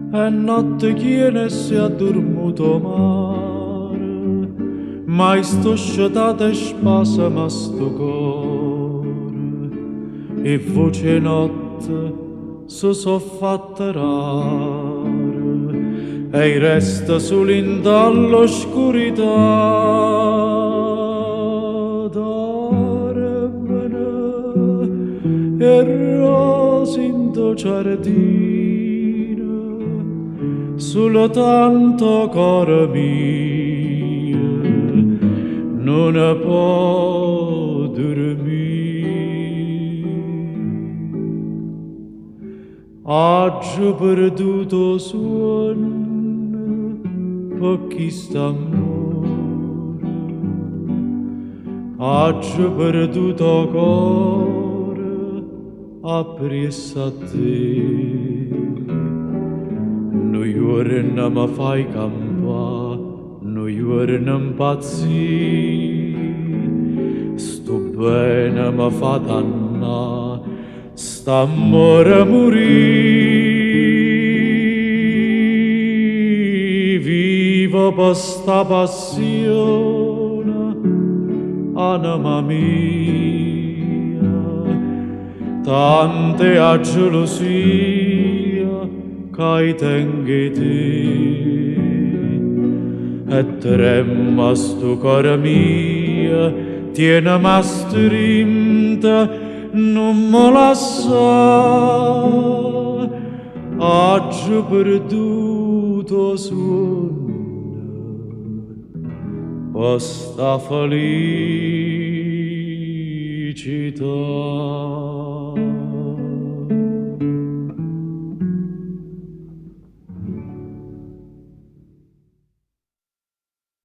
E notte chiene si è dormuto mare, mai sto sciatata e spasama sto core, e voce notte si so fatta rare, e resta solo in dall'oscurità. Dormene e rose in tuo giardino, solo tanto cuore mio non può dormire. Oggi perduto suono per chi sta amore, oggi perduto cuore appresso a te. Noi ora non mi fai campare, noi ora non impazzire, sto bene mi fa danna, st'amore morì, vivo per sta passione, anima mia, tante a gelosia che tengi te, e tremma sto cuore mio, tiene ma strinta, non me lascia, oggi perduto sonno, questa felicità.